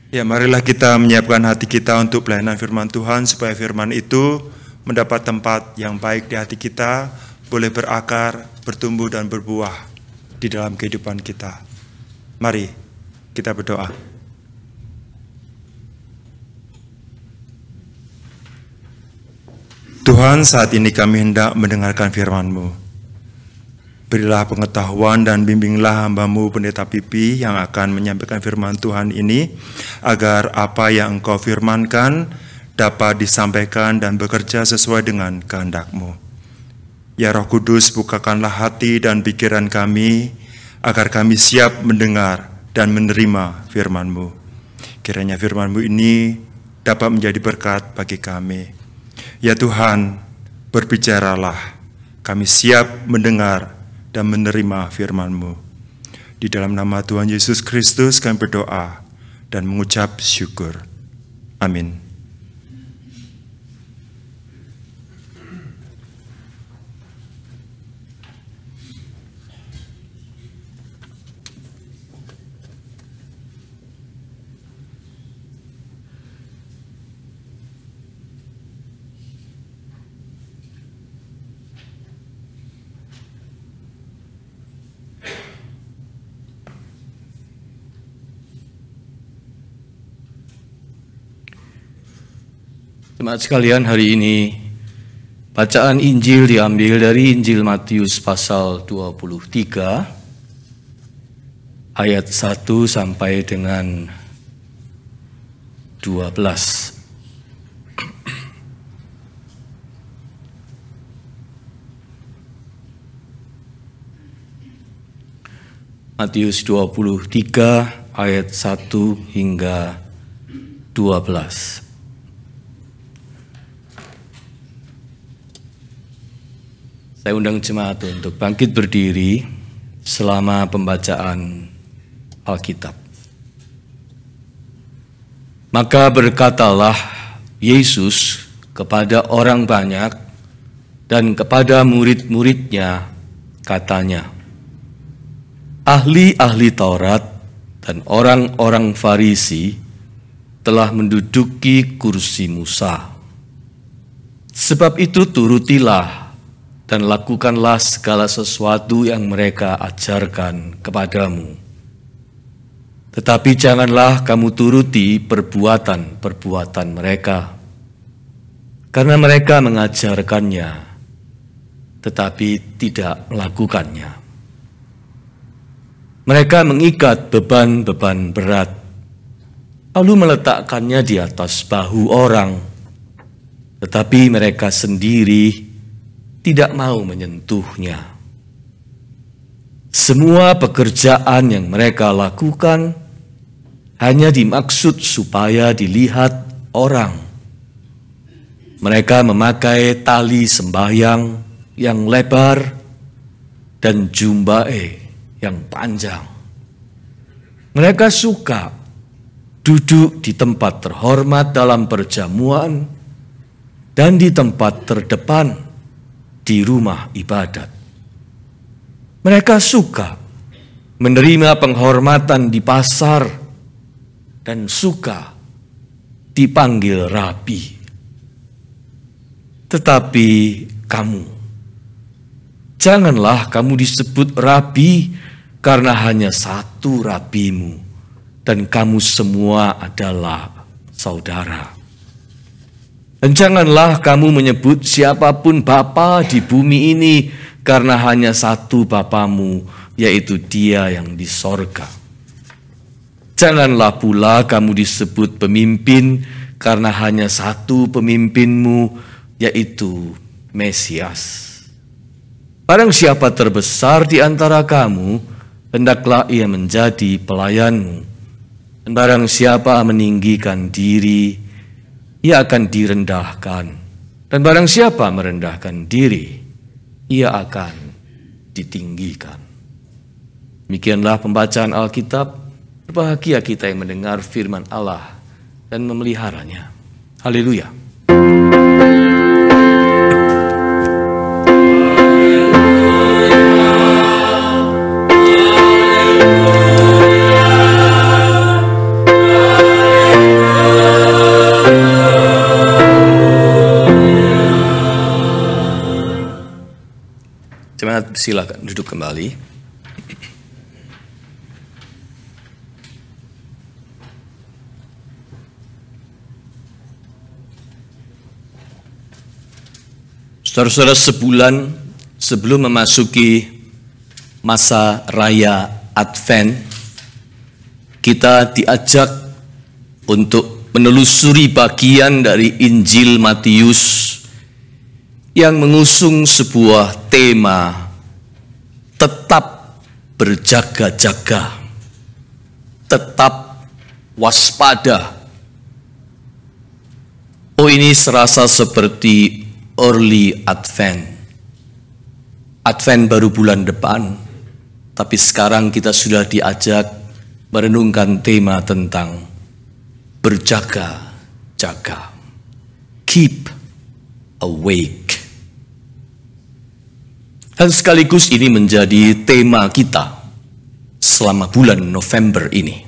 Ya, marilah kita menyiapkan hati kita untuk pelayanan firman Tuhan, supaya firman itu mendapat tempat yang baik di hati kita, boleh berakar, bertumbuh dan berbuah di dalam kehidupan kita. Mari kita berdoa. Tuhan, saat ini kami hendak mendengarkan firman-Mu. Berilah pengetahuan dan bimbinglah hamba-Mu Pendeta Pipi yang akan menyampaikan firman Tuhan ini, agar apa yang Engkau firmankan dapat disampaikan dan bekerja sesuai dengan kehendak-Mu. Ya Roh Kudus, bukakanlah hati dan pikiran kami, agar kami siap mendengar dan menerima firman-Mu. Kiranya firman-Mu ini dapat menjadi berkat bagi kami. Ya Tuhan, berbicaralah, kami siap mendengar dan menerima firman-Mu. Di dalam nama Tuhan Yesus Kristus kami berdoa dan mengucap syukur. Amin. Jemaat sekalian, hari ini bacaan Injil diambil dari Injil Matius pasal 23 ayat 1 sampai dengan 12. Matius 23 ayat 1 hingga 12. Saya undang jemaat untuk bangkit berdiri selama pembacaan Alkitab. Maka berkatalah Yesus kepada orang banyak dan kepada murid-muridnya, katanya, ahli-ahli Taurat dan orang-orang Farisi telah menduduki kursi Musa. Sebab itu turutilah dan lakukanlah segala sesuatu yang mereka ajarkan kepadamu. Tetapi janganlah kamu turuti perbuatan-perbuatan mereka, karena mereka mengajarkannya, tetapi tidak melakukannya. Mereka mengikat beban-beban berat, lalu meletakkannya di atas bahu orang, tetapi mereka sendiri tidak mau menyentuhnya. Semua pekerjaan yang mereka lakukan hanya dimaksud supaya dilihat orang. Mereka memakai tali sembahyang yang lebar dan jumbae yang panjang. Mereka suka duduk di tempat terhormat dalam perjamuan dan di tempat terdepan di rumah ibadat. Mereka suka menerima penghormatan di pasar dan suka dipanggil rabi. Tetapi kamu, janganlah kamu disebut rabi, karena hanya satu rabimu, dan kamu semua adalah saudara. Dan janganlah kamu menyebut siapapun bapa di bumi ini, karena hanya satu Bapamu, yaitu Dia yang di sorga. Janganlah pula kamu disebut pemimpin, karena hanya satu pemimpinmu, yaitu Mesias. Barang siapa terbesar di antara kamu, hendaklah ia menjadi pelayanmu. Dan barang siapa meninggikan diri, ia akan direndahkan, dan barang siapa merendahkan diri, ia akan ditinggikan. Demikianlah pembacaan Alkitab. Berbahagia kita yang mendengar firman Allah dan memeliharanya. Haleluya. Silakan duduk kembali. Saudara-saudara, sebulan sebelum memasuki masa raya Advent, kita diajak untuk menelusuri bagian dari Injil Matius yang mengusung sebuah tema tetap berjaga-jaga, tetap waspada. Oh, ini serasa seperti early Advent. Advent baru bulan depan, tapi sekarang kita sudah diajak merenungkan tema tentang berjaga-jaga. Keep awake. Dan sekaligus ini menjadi tema kita selama bulan November ini.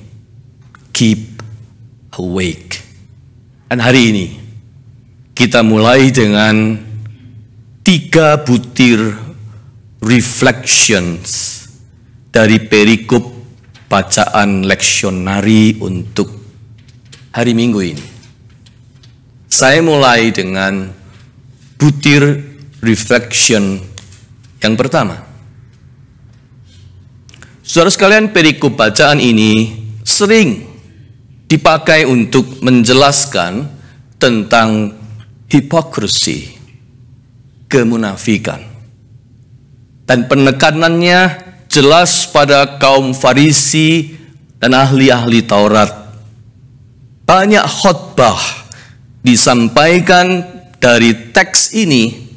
Keep awake. Dan hari ini kita mulai dengan 3 butir reflections dari perikop bacaan leksionari untuk hari Minggu ini. Saya mulai dengan butir reflection yang pertama. Saudara sekalian, perikop bacaan ini sering dipakai untuk menjelaskan tentang hipokrisi, kemunafikan. Dan penekanannya jelas pada kaum Farisi dan ahli-ahli Taurat. Banyak khotbah disampaikan dari teks ini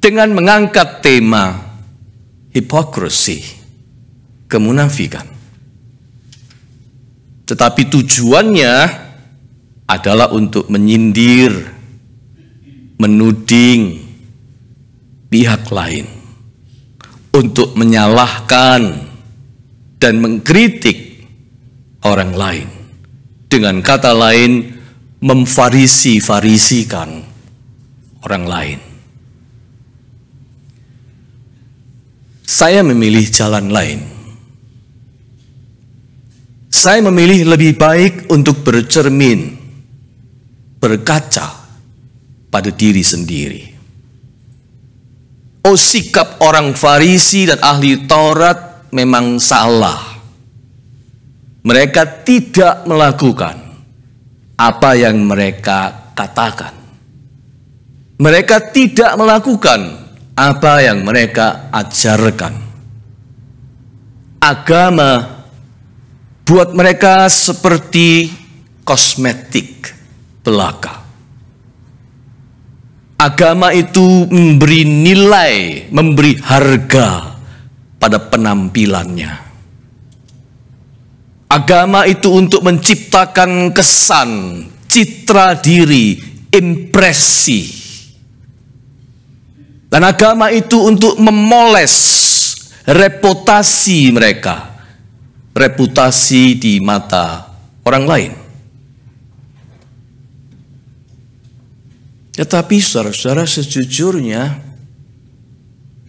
dengan mengangkat tema hipokrisi, kemunafikan. Tetapi tujuannya adalah untuk menyindir, menuding pihak lain, untuk menyalahkan dan mengkritik orang lain. Dengan kata lain, memfarisi-farisikan orang lain. Saya memilih jalan lain. Saya memilih lebih baik untuk bercermin, berkaca pada diri sendiri. Oh, sikap orang Farisi dan ahli Taurat memang salah. Mereka tidak melakukan apa yang mereka katakan. Mereka tidak melakukan apa yang mereka ajarkan. Agama buat mereka seperti kosmetik belaka. Agama itu memberi nilai, memberi harga pada penampilannya. Agama itu untuk menciptakan kesan, citra diri, impresi. Dan agama itu untuk memoles reputasi mereka, reputasi di mata orang lain. Tetapi saudara-saudara, sejujurnya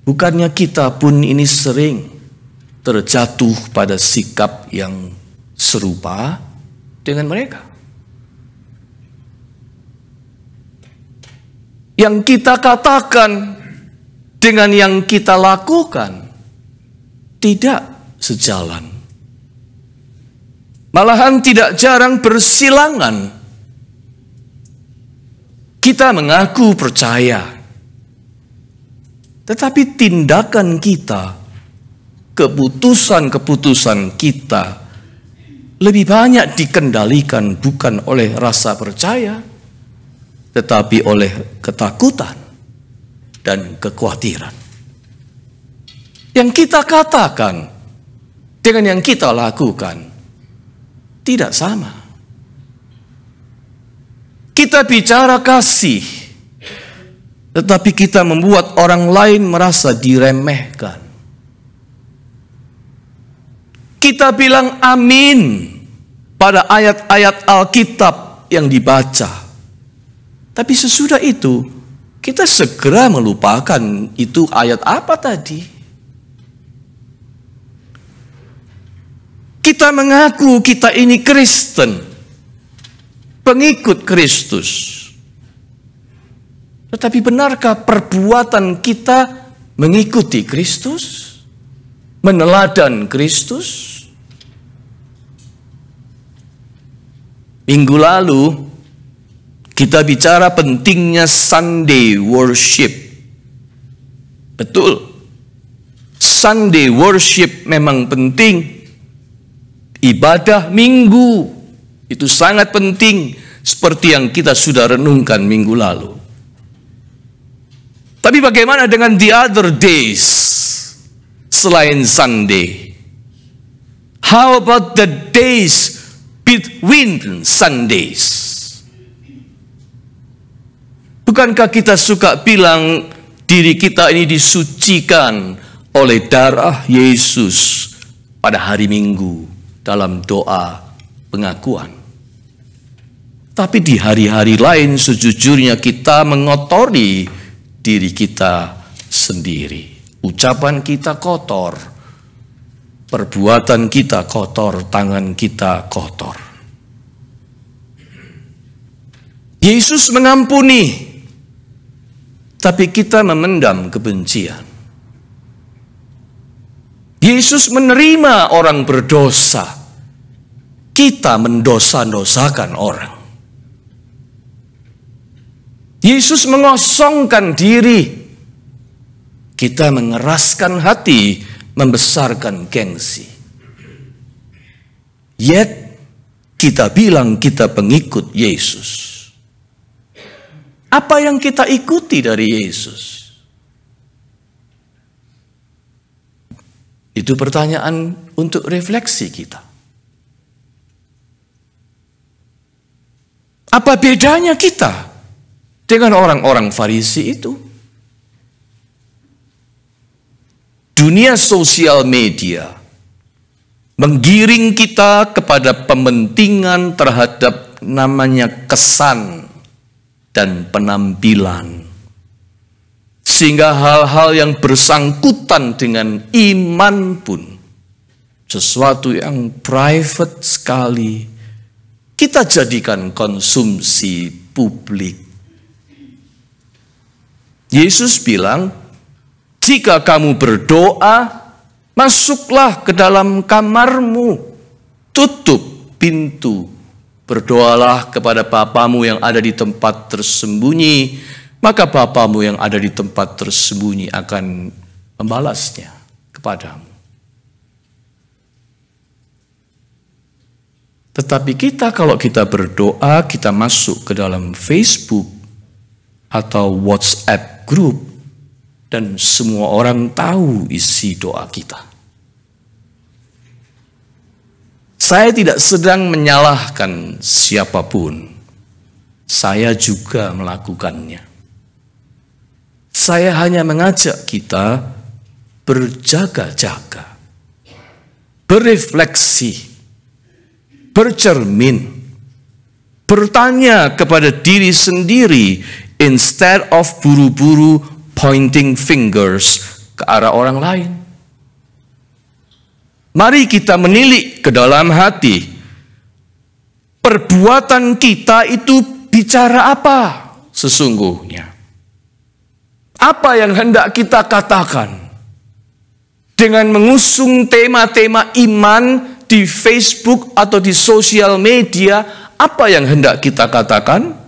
bukannya kita pun ini sering terjatuh pada sikap yang serupa dengan mereka. Yang kita katakan dengan yang kita lakukan tidak sejalan. Malahan tidak jarang bersilangan. Kita mengaku percaya, tetapi tindakan kita, keputusan-keputusan kita lebih banyak dikendalikan bukan oleh rasa percaya, tetapi oleh ketakutan dan kekhawatiran. Yang kita katakan dengan yang kita lakukan tidak sama. Kita bicara kasih, tetapi kita membuat orang lain merasa diremehkan. Kita bilang amin pada ayat-ayat Alkitab yang dibaca, tapi sesudah itu kita segera melupakan itu ayat apa tadi. Kita mengaku kita ini Kristen, pengikut Kristus. Tetapi benarkah perbuatan kita mengikuti Kristus? Meneladan Kristus? Minggu lalu kita bicara pentingnya Sunday worship. Betul. Sunday worship memang penting. Ibadah minggu itu sangat penting, seperti yang kita sudah renungkan minggu lalu. Tapi bagaimana dengan the other days selain Sunday? How about the days between Sundays? Bukankah kita suka bilang diri kita ini disucikan oleh darah Yesus pada hari Minggu dalam doa pengakuan? Tapi di hari-hari lain sejujurnya kita mengotori diri kita sendiri. Ucapan kita kotor, perbuatan kita kotor, tangan kita kotor. Yesus mengampuni, tapi kita memendam kebencian. Yesus menerima orang berdosa, kita mendosa-dosakan orang. Yesus mengosongkan diri, kita mengeraskan hati, membesarkan gengsi. Yet kita bilang kita pengikut Yesus. Apa yang kita ikuti dari Yesus? Itu pertanyaan untuk refleksi kita. Apa bedanya kita dengan orang-orang Farisi itu? Dunia sosial media menggiring kita kepada pementingan terhadap namanya kesan dan penampilan. Sehingga hal-hal yang bersangkutan dengan iman pun, sesuatu yang private sekali, kita jadikan konsumsi publik. Yesus bilang, jika kamu berdoa, masuklah ke dalam kamarmu, tutup pintu, berdoalah kepada Bapamu yang ada di tempat tersembunyi, maka Bapamu yang ada di tempat tersembunyi akan membalasnya kepadamu. Tetapi kita kalau kita berdoa, kita masuk ke dalam Facebook atau WhatsApp group, dan semua orang tahu isi doa kita. Saya tidak sedang menyalahkan siapapun. Saya juga melakukannya. Saya hanya mengajak kita berjaga-jaga, berefleksi, bercermin, bertanya kepada diri sendiri, instead of buru-buru pointing fingers ke arah orang lain. Mari kita menilik ke dalam hati. Perbuatan kita itu bicara apa sesungguhnya? Apa yang hendak kita katakan? Dengan mengusung tema-tema iman di Facebook atau di sosial media, apa yang hendak kita katakan?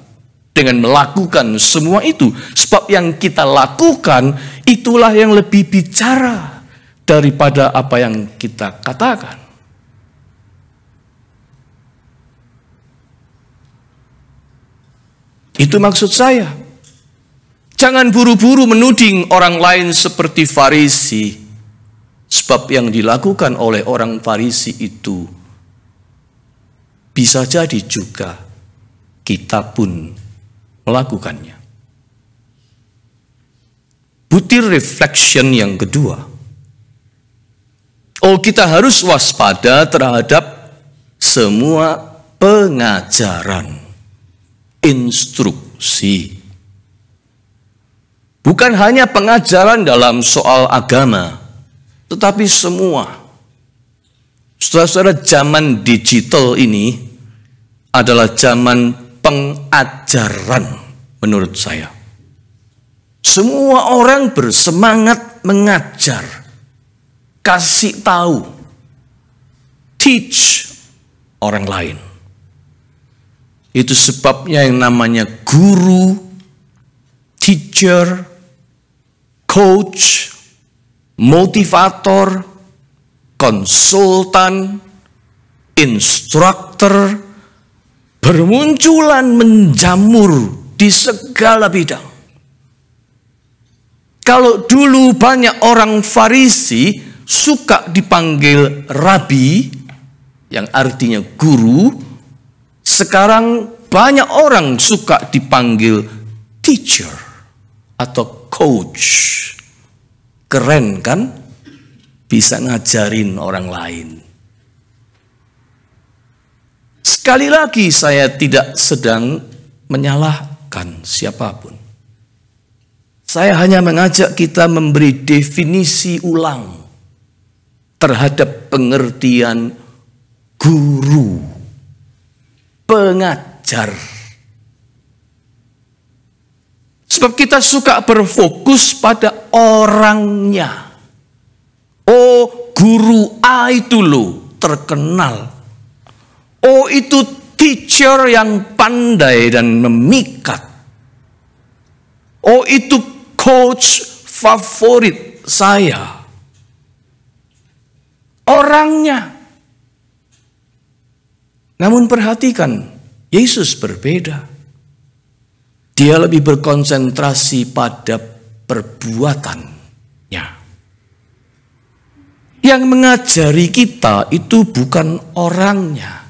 Dengan melakukan semua itu. Sebab yang kita lakukan itulah yang lebih bicara daripada apa yang kita katakan. Itu maksud saya. Jangan buru-buru menuding orang lain seperti Farisi. Sebab yang dilakukan oleh orang Farisi itu bisa jadi juga kita pun melakukannya. Butir reflection yang kedua. Oh, kita harus waspada terhadap semua pengajaran, instruksi. Bukan hanya pengajaran dalam soal agama, tetapi semua. Saudara-saudara, zaman digital ini adalah zaman pengajaran menurut saya. Semua orang bersemangat mengajar, kasih tahu, teach orang lain. Itu sebabnya yang namanya guru, teacher, coach, motivator, konsultan, instruktur bermunculan menjamur di segala bidang. Kalau dulu banyak orang Farisi suka dipanggil rabi, yang artinya guru, sekarang banyak orang suka dipanggil teacher atau coach. Keren kan? Bisa ngajarin orang lain. Sekali lagi saya tidak sedang menyalahkan siapapun. Saya hanya mengajak kita memberi definisi ulang terhadap pengertian guru, pengajar. Sebab kita suka berfokus pada orangnya. Oh, guru A itu loh terkenal. Oh, itu teacher yang pandai dan memikat. Oh, itu coach favorit saya. Orangnya. Namun perhatikan, Yesus berbeda. Dia lebih berkonsentrasi pada perbuatannya. Yang mengajari kita itu bukan orangnya,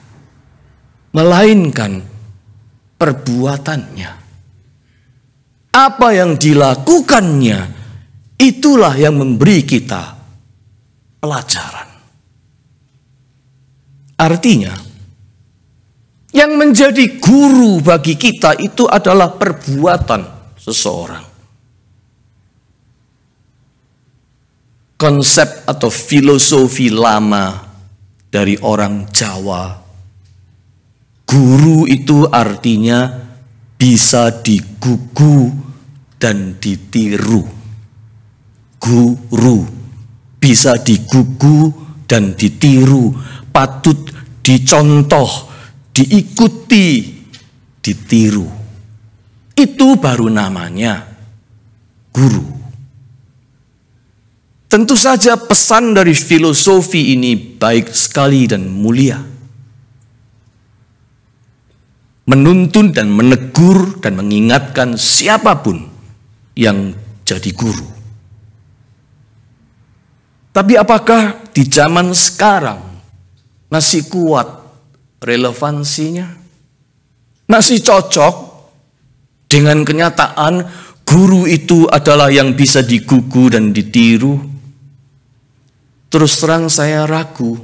melainkan perbuatannya. Apa yang dilakukannya, itulah yang memberi kita pelajaran. Artinya, yang menjadi guru bagi kita itu adalah perbuatan seseorang. Konsep atau filosofi lama dari orang Jawa, guru itu artinya bisa digugu dan ditiru. Guru bisa digugu dan ditiru, patut dicontoh, diikuti, ditiru. Itu baru namanya guru. Tentu saja pesan dari filosofi ini baik sekali dan mulia. Menuntun dan menegur dan mengingatkan siapapun yang jadi guru. Tapi apakah di zaman sekarang masih kuat relevansinya? Masih cocok dengan kenyataan guru itu adalah yang bisa digugu dan ditiru? Terus terang saya ragu.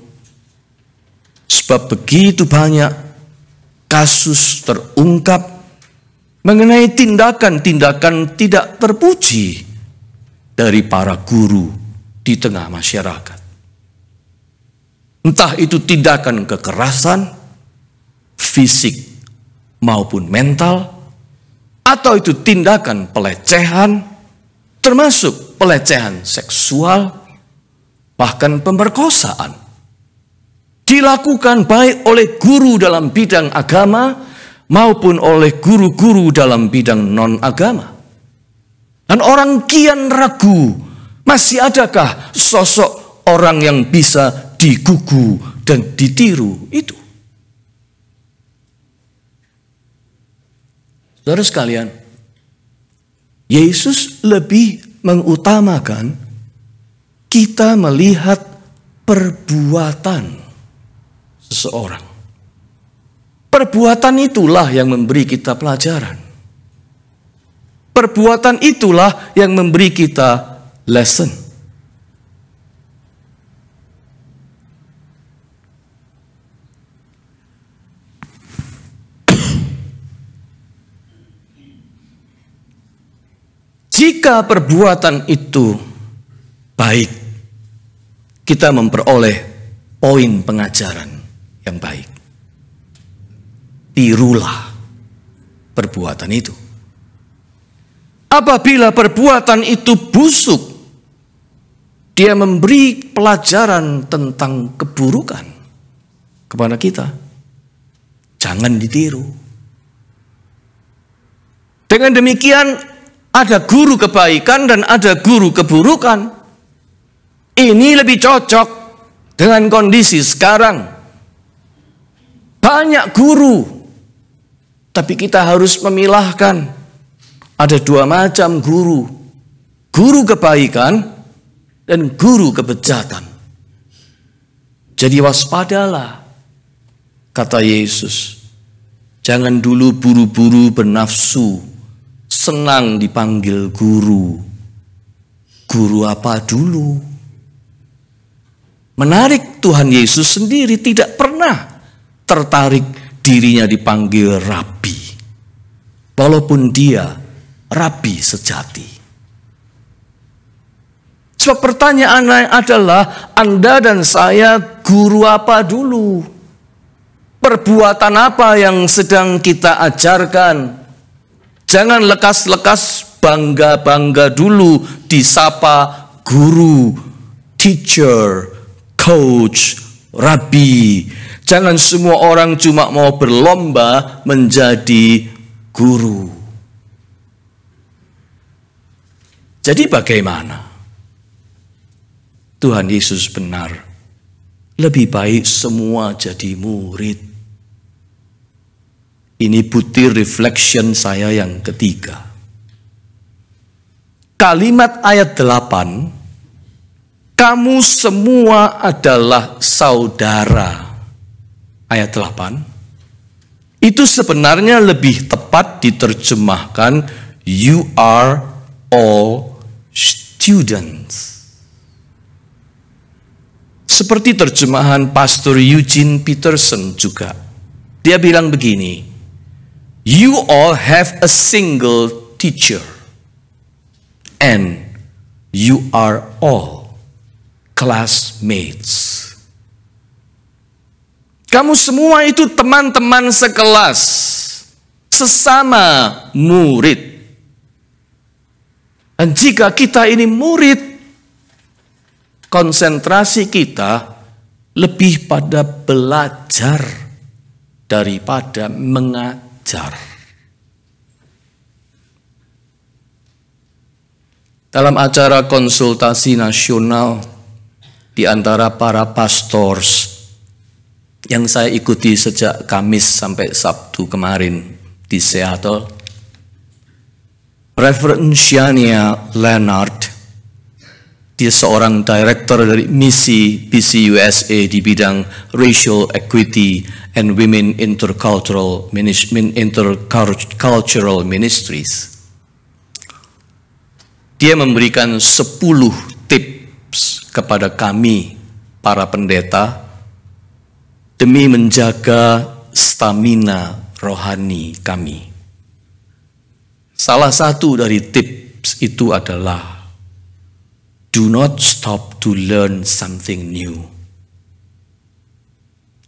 Sebab begitu banyak kasus terungkap mengenai tindakan-tindakan tidak terpuji dari para guru di tengah masyarakat. Entah itu tindakan kekerasan, fisik maupun mental, atau itu tindakan pelecehan, termasuk pelecehan seksual, bahkan pemerkosaan. Dilakukan baik oleh guru dalam bidang agama maupun oleh guru-guru dalam bidang non-agama. Dan orang kian ragu, masih adakah sosok orang yang bisa digugu dan ditiru itu? Saudara sekalian, Yesus lebih mengutamakan kita melihat perbuatan seseorang. Perbuatan itulah yang memberi kita pelajaran. Perbuatan itulah yang memberi kita lesson. Jika perbuatan itu baik, kita memperoleh poin pengajaran yang baik. Tirulah perbuatan itu. Apabila perbuatan itu busuk, dia memberi pelajaran tentang keburukan kepada kita. Jangan ditiru. Dengan demikian, ada guru kebaikan dan ada guru keburukan. Ini lebih cocok dengan kondisi sekarang. Banyak guru, tapi kita harus memilahkan. Ada dua macam guru. Guru kebaikan dan guru kebejatan. Jadi waspadalah, kata Yesus. Jangan dulu buru-buru bernafsu, senang dipanggil guru. Guru apa dulu? Menarik, Tuhan Yesus sendiri tidak pernah tertarik dirinya dipanggil rabi. Walaupun dia rabi sejati. Sebab pertanyaannya adalah, Anda dan saya guru apa dulu? Perbuatan apa yang sedang kita ajarkan? Jangan lekas-lekas bangga-bangga dulu disapa guru, teacher, coach, rabi. Jangan semua orang cuma mau berlomba menjadi guru. Jadi bagaimana? Tuhan Yesus benar. Lebih baik semua jadi murid. Ini butir reflection saya yang ketiga. Kalimat ayat 8, kamu semua adalah saudara. Ayat 8, itu sebenarnya lebih tepat diterjemahkan, you are all students. Seperti terjemahan Pastor Eugene Peterson juga. Dia bilang begini, you all have a single teacher. And you are all classmates. Kamu semua itu teman-teman sekelas, sesama murid. Dan jika kita ini murid, konsentrasi kita lebih pada belajar daripada mengajar. Dalam acara konsultasi nasional di antara para pastors yang saya ikuti sejak Kamis sampai Sabtu kemarin di Seattle, Reverend Shania Leonard, dia seorang director dari misi PCUSA di bidang Racial Equity and Women Intercultural Ministries. Dia memberikan 10 tips kepada kami, para pendeta, demi menjaga stamina rohani kami. Salah satu dari tips itu adalah, do not stop to learn something new.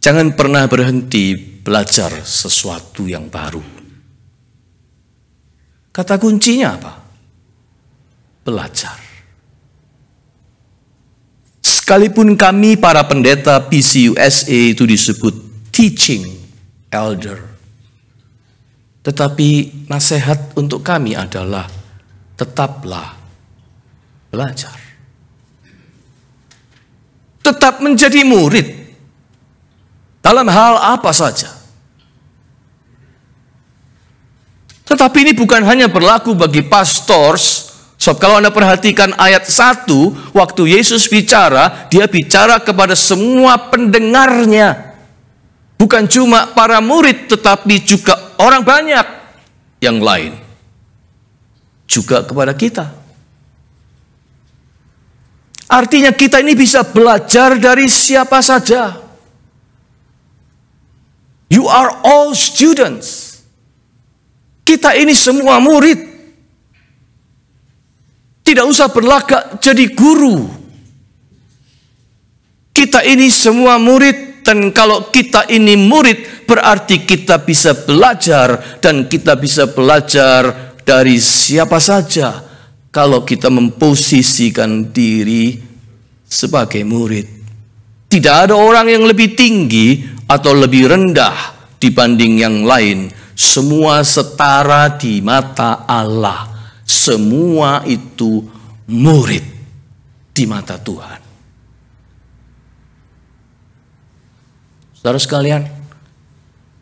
Jangan pernah berhenti belajar sesuatu yang baru. Kata kuncinya apa? Belajar. Sekalipun kami para pendeta PCUSA itu disebut teaching elder, tetapi nasihat untuk kami adalah tetaplah belajar. Tetap menjadi murid dalam hal apa saja. Tetapi ini bukan hanya berlaku bagi pastors. Sebab kalau Anda perhatikan ayat 1, waktu Yesus bicara, dia bicara kepada semua pendengarnya. Bukan cuma para murid, tetapi juga orang banyak yang lain. Juga kepada kita. Artinya kita ini bisa belajar dari siapa saja. You are all students. Kita ini semua murid. Tidak usah berlagak jadi guru. Kita ini semua murid, dan kalau kita ini murid berarti kita bisa belajar, dan kita bisa belajar dari siapa saja kalau kita memposisikan diri sebagai murid. Tidak ada orang yang lebih tinggi atau lebih rendah dibanding yang lain. Semua setara di mata Allah. Semua itu murid di mata Tuhan. Saudara sekalian,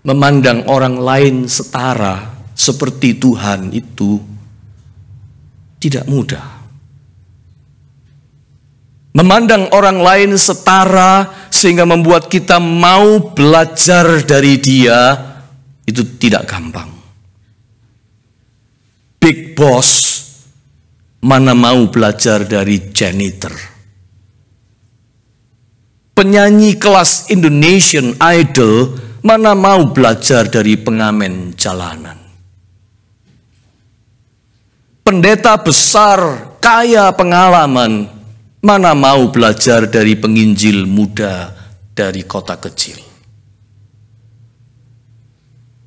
memandang orang lain setara seperti Tuhan itu tidak mudah. Memandang orang lain setara sehingga membuat kita mau belajar dari dia, itu tidak gampang. Big boss mana mau belajar dari janitor? Penyanyi kelas Indonesian Idol mana mau belajar dari pengamen jalanan? Pendeta besar kaya pengalaman mana mau belajar dari penginjil muda dari kota kecil?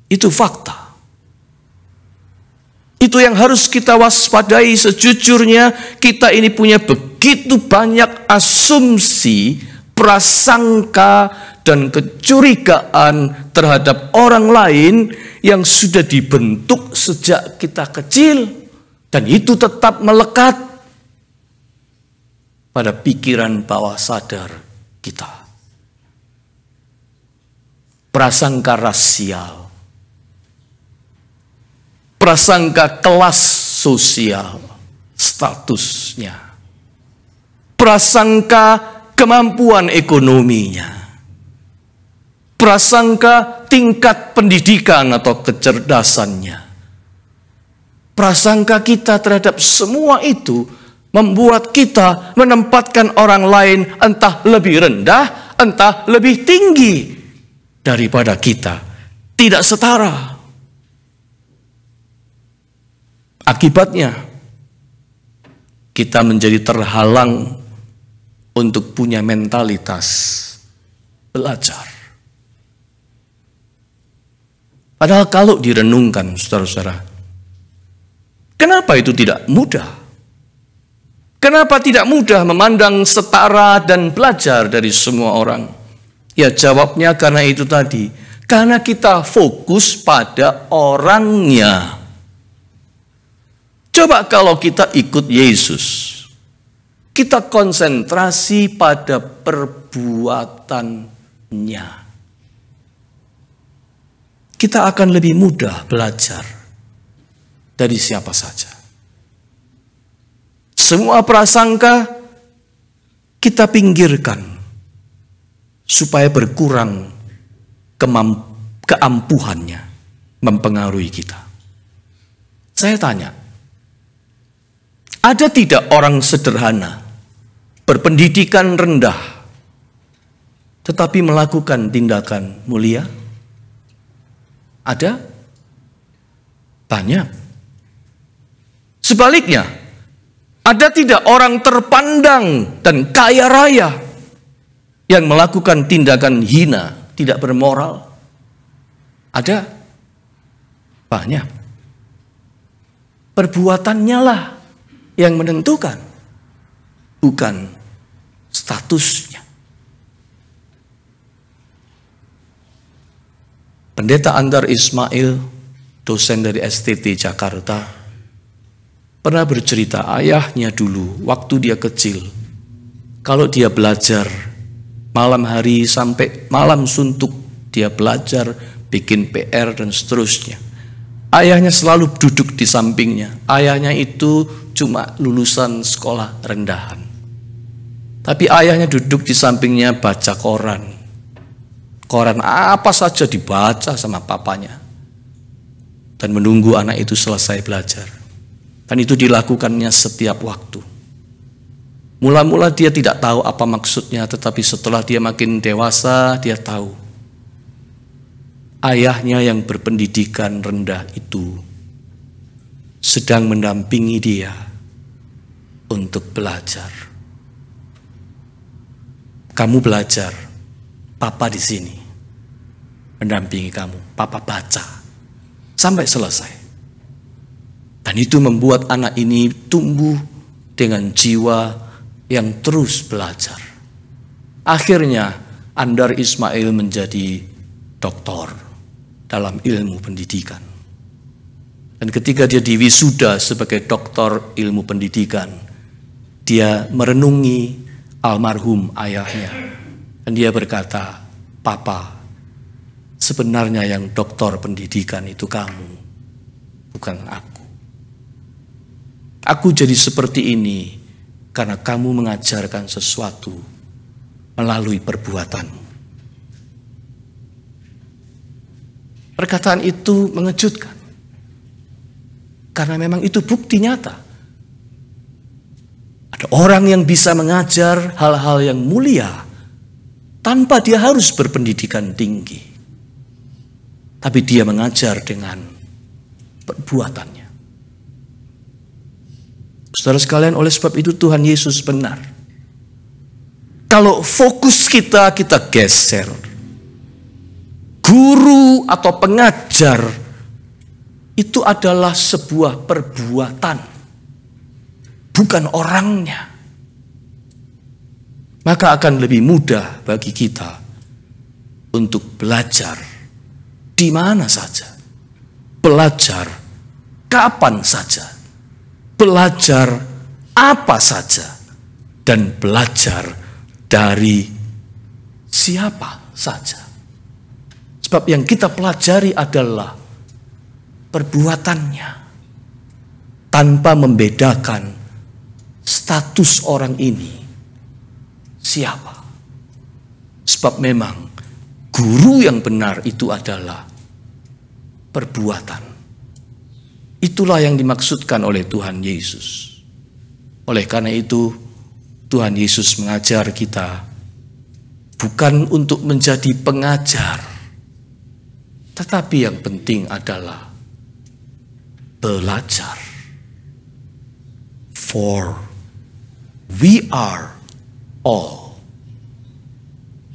Itu fakta. Itu yang harus kita waspadai. Sejujurnya kita ini punya begitu banyak asumsi, prasangka, dan kecurigaan terhadap orang lain yang sudah dibentuk sejak kita kecil, dan itu tetap melekat pada pikiran bawah sadar kita. Prasangka rasial, prasangka kelas sosial, statusnya, prasangka kemampuan ekonominya, prasangka tingkat pendidikan atau kecerdasannya. Prasangka kita terhadap semua itu membuat kita menempatkan orang lain entah lebih rendah, entah lebih tinggi daripada kita. Tidak setara. Akibatnya, kita menjadi terhalang untuk punya mentalitas belajar. Padahal kalau direnungkan, saudara-saudara, kenapa itu tidak mudah? Kenapa tidak mudah memandang setara dan belajar dari semua orang? Ya jawabnya karena itu tadi. Karena kita fokus pada orangnya. Coba kalau kita ikut Yesus, kita konsentrasi pada perbuatannya. Kita akan lebih mudah belajar dari siapa saja. Semua prasangka kita pinggirkan supaya berkurang keampuhannya mempengaruhi kita. Saya tanya, ada tidak orang sederhana, berpendidikan rendah, tetapi melakukan tindakan mulia? Ada? Banyak. Sebaliknya, ada tidak orang terpandang dan kaya raya yang melakukan tindakan hina, tidak bermoral? Ada? Banyak. Perbuatannya lah yang menentukan, bukan statusnya. Pendeta Andar Ismail, dosen dari STT Jakarta, pernah bercerita ayahnya dulu waktu dia kecil, kalau dia belajar malam hari sampai malam suntuk, dia belajar, bikin PR dan seterusnya. Ayahnya selalu duduk di sampingnya. Ayahnya itu cuma lulusan sekolah rendahan. Tapi ayahnya duduk di sampingnya baca koran. Koran apa saja dibaca sama papanya. Dan menunggu anak itu selesai belajar. Dan itu dilakukannya setiap waktu. Mula-mula dia tidak tahu apa maksudnya, tetapi setelah dia makin dewasa, dia tahu. Ayahnya yang berpendidikan rendah itu sedang mendampingi dia untuk belajar. Kamu belajar, Papa di sini mendampingi kamu. Papa baca sampai selesai. Dan itu membuat anak ini tumbuh dengan jiwa yang terus belajar. Akhirnya Andar Ismail menjadi doktor dalam ilmu pendidikan. Dan ketika dia diwisuda sebagai doktor ilmu pendidikan, dia merenungi almarhum ayahnya. Dan dia berkata, Papa, sebenarnya yang doktor pendidikan itu kamu, bukan aku. Aku jadi seperti ini karena kamu mengajarkan sesuatu melalui perbuatanmu. Perkataan itu mengejutkan. Karena memang itu bukti nyata. Ada orang yang bisa mengajar hal-hal yang mulia tanpa dia harus berpendidikan tinggi. Tapi dia mengajar dengan perbuatannya. Saudara sekalian, oleh sebab itu Tuhan Yesus benar. Kalau fokus kita geser. Guru atau pengajar itu adalah sebuah perbuatan, bukan orangnya. Maka akan lebih mudah bagi kita untuk belajar di mana saja, belajar kapan saja, belajar apa saja, dan belajar dari siapa saja. Sebab yang kita pelajari adalah perbuatannya, tanpa membedakan status orang ini siapa. Sebab memang guru yang benar itu adalah perbuatan. Itulah yang dimaksudkan oleh Tuhan Yesus. Oleh karena itu Tuhan Yesus mengajar kita bukan untuk menjadi pengajar, tetapi yang penting adalah belajar. For we are all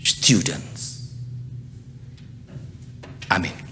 students. Amin.